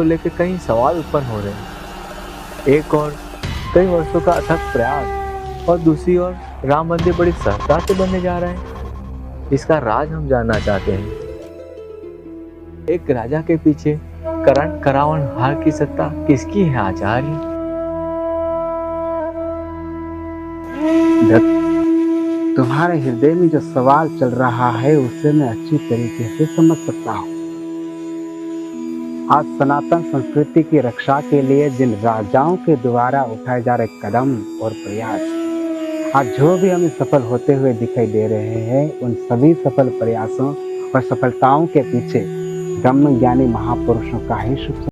को लेकर कई सवाल उत्पन्न हो रहे हैं। एक और कई वर्षों का अथक प्रयास और दूसरी ओर राम मंदिर बड़ी सहजता से बनने जा रहा है। इसका राज हम जानना चाहते हैं। एक राजा के पीछे करण करावन हार की सत्ता किसकी है आचार्य? दत्त, तुम्हारे हृदय में जो सवाल चल रहा है उसे मैं अच्छी तरीके से समझ सकता हूँ। आज सनातन संस्कृति की रक्षा के लिए जिन राजाओं के द्वारा उठाए जा रहे कदम और प्रयास, आज जो भी हमें सफल होते हुए दिखाई दे रहे हैं, उन सभी सफल प्रयासों और सफलताओं के पीछे ब्रह्म ज्ञानी महापुरुषों का ही शुभ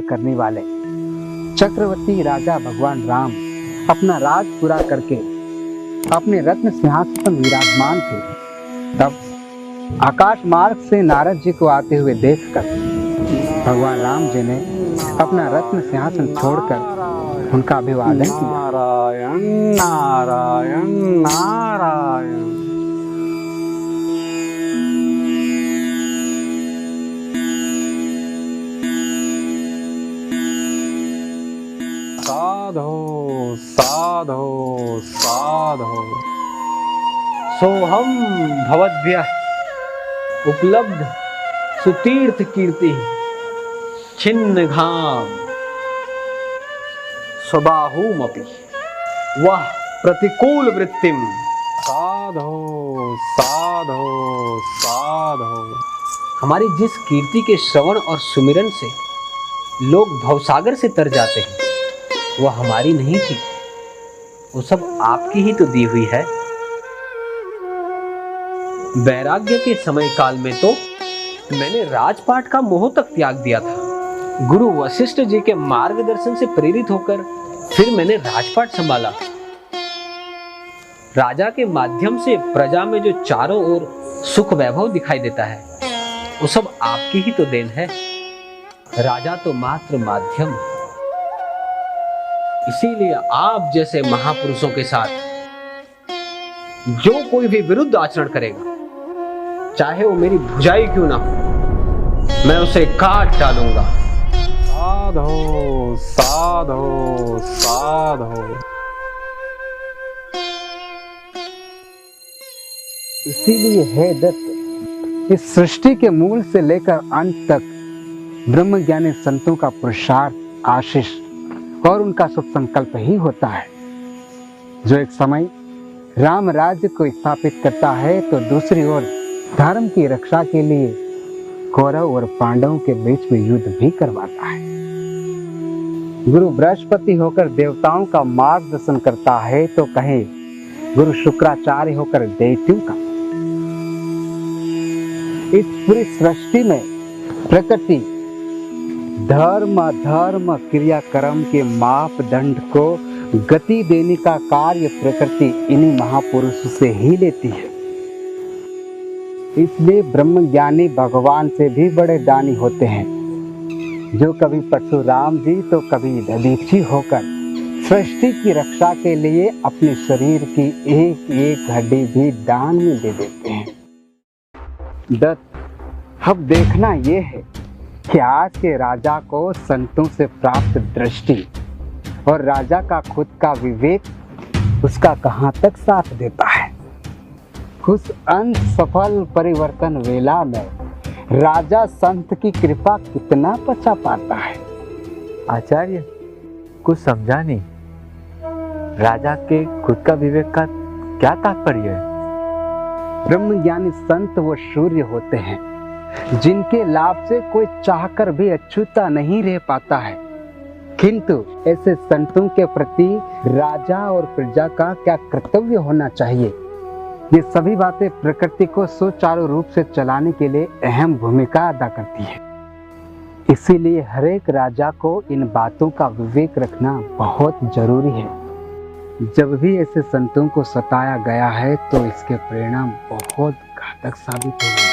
करने वाले चक्रवर्ती राजा भगवान राम अपना राज पूरा करके अपने रत्न सिंहासन पर विराजमान थे। तब आकाश मार्ग से नारद जी को आते हुए देखकर भगवान राम जी ने अपना रत्न सिंहासन छोड़कर उनका अभिवादन किया। नारायण नारायण नारायण। साधो साधो साधो। सोहम भवद्भ्यः उपलब्ध सुतीर्थ कीर्ति छिन्न घाम स्वबाहुमपि वह प्रतिकूल वृत्तिम। साधो साधो साधो। हमारी जिस कीर्ति के श्रवण और सुमिरन से लोग भवसागर से तर जाते हैं, वह हमारी नहीं थी, वो सब आपकी ही तो दी हुई है। वैराग्य के समय काल में तो मैंने राजपाट का मोह तक त्याग दिया था। गुरु वशिष्ठ जी के मार्गदर्शन से प्रेरित होकर फिर मैंने राजपाट संभाला। राजा के माध्यम से प्रजा में जो चारों ओर सुख वैभव दिखाई देता है, वो सब आपकी ही तो देन है। राजा तो मात्र माध्यम। इसीलिए आप जैसे महापुरुषों के साथ जो कोई भी विरुद्ध आचरण करेगा, चाहे वो मेरी भुजाई क्यों ना हो, मैं उसे काट डालूंगा। साधो साधो साधो। इसीलिए है दत्त, इस सृष्टि के मूल से लेकर अंत तक ब्रह्म ज्ञानी संतों का पुरुषार्थ, आशीष और उनका शुभ संकल्प ही होता है, जो एक समय राम राज्य को स्थापित करता है तो दूसरी ओर धर्म की रक्षा के लिए कौरव और पांडवों के बीच में युद्ध भी करवाता है। गुरु बृहस्पति होकर देवताओं का मार्गदर्शन करता है तो कहे गुरु शुक्राचार्य होकर दैत्यों का। इस पूरी सृष्टि में प्रकृति धर्म अधर्म क्रियाक्रम के मापदंड को गति देने का कार्य प्रकृति इन्हीं महापुरुषों से ही लेती है। इसलिए ब्रह्म ज्ञानी भगवान से भी बड़े दानी होते हैं, जो कभी परशुराम जी तो कभी दधीची होकर सृष्टि की रक्षा के लिए अपने शरीर की एक एक हड्डी भी दान में दे देते हैं। दत्त, अब देखना यह है कि आज के राजा को संतों से प्राप्त दृष्टि और राजा का खुद का विवेक उसका कहाँ तक साथ देता है। उस अंत सफल परिवर्तन वेला में राजा संत की कृपा कितना पचा पाता है। आचार्य, कुछ समझा नहीं। राजा के खुद का विवेक का क्या तात्पर्य है? ब्रह्म ज्ञानी संत वो सूर्य होते हैं जिनके लाभ से कोई चाहकर भी अछूता नहीं रह पाता है। किंतु ऐसे संतों के प्रति राजा और प्रजा का क्या कर्तव्य होना चाहिए, ये सभी बातें प्रकृति को सुचारू रूप से चलाने के लिए अहम भूमिका अदा करती है। इसीलिए हर एक राजा को इन बातों का विवेक रखना बहुत जरूरी है। जब भी ऐसे संतों को सताया गया है तो इसके परिणाम बहुत घातक साबित हो गए।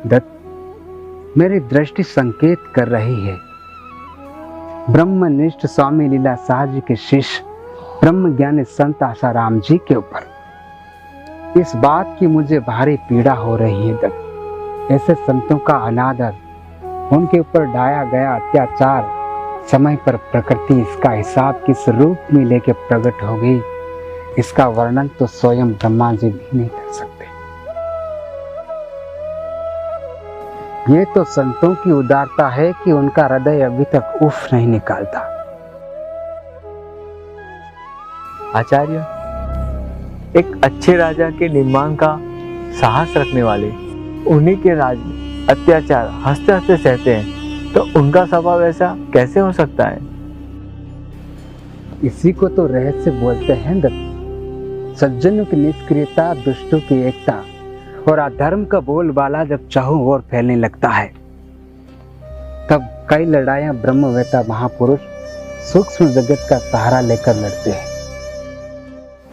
दत्त, मेरी दृष्टि संकेत कर रही है ब्रह्मनिष्ठ स्वामी लीला शाह जी के शिष्य ब्रह्म ज्ञानी संत आसाराम जी के ऊपर। इस बात की मुझे भारी पीड़ा हो रही है दत्त। ऐसे संतों का अनादर, उनके ऊपर ढाया गया अत्याचार, समय पर प्रकृति इसका हिसाब किस रूप में लेके प्रकट होगी, इसका वर्णन तो स्वयं ब्रह्मा जी भी नहीं कर सकते। ये तो संतों की उदारता है कि उनका हृदय अभी तक उफ नहीं निकालता। आचार्य, एक अच्छे राजा के निर्माण का साहस रखने वाले उन्हीं के राज में अत्याचार हंसते हंसते सहते हैं, तो उनका स्वभाव ऐसा कैसे हो सकता है? इसी को तो रहस्य बोलते हैं दत्त। सज्जनों की निष्क्रियता, दुष्टों की एकता और अधर्म का बोलबाला जब चारों ओर फैलने लगता है, तब कई लड़ाइयां ब्रह्मवेता महापुरुष सूक्ष्म जगत का सहारा लेकर लड़ते हैं।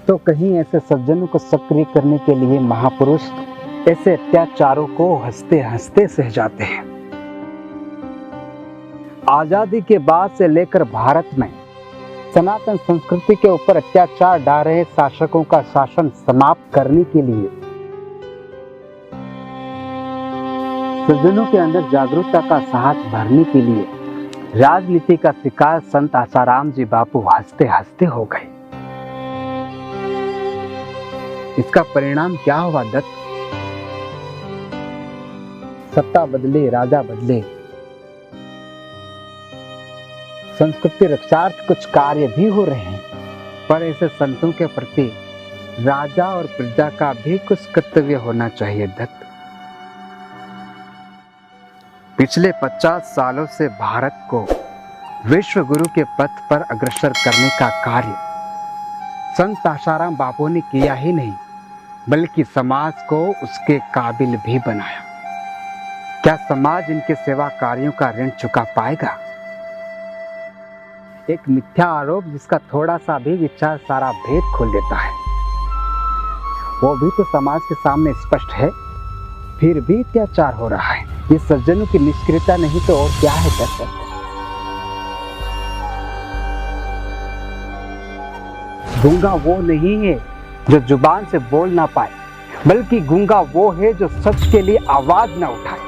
तो कहीं ऐसे सज्जनों को सक्रिय करने के लिए महापुरुष ऐसे अत्याचारों को हंसते हंसते सह जाते हैं। आजादी के बाद से लेकर भारत में सनातन संस्कृति के ऊपर अत्याचार डाल रहे शासकों का शासन समाप्त करने के लिए सज्जनों के अंदर जागरूकता का साहस भरने के लिए राजनीति का शिकार संत आसाराम जी बापू हंसते हंसते हो गए। इसका परिणाम क्या हुआ दत्त? सत्ता बदले, राजा बदले, संस्कृति रक्षार्थ कुछ कार्य भी हो रहे हैं, पर ऐसे संतों के प्रति राजा और प्रजा का भी कुछ कर्तव्य होना चाहिए दत्त। पिछले 50 सालों से भारत को विश्व गुरु के पथ पर अग्रसर करने का कार्य संत आसाराम बापू ने किया ही नहीं, बल्कि समाज को उसके काबिल भी बनाया। क्या समाज इनके सेवा कार्यों का ऋण चुका पाएगा? एक मिथ्या आरोप जिसका थोड़ा सा भी विचार सारा भेद खोल देता है, वो भी तो समाज के सामने स्पष्ट है। फिर भी अत्याचार हो रहा है। ये सज्जनों की निष्क्रियता नहीं तो और क्या है दत्त? गूंगा वो नहीं है जो जुबान से बोल ना पाए, बल्कि गूंगा वो है जो सच के लिए आवाज ना उठाए।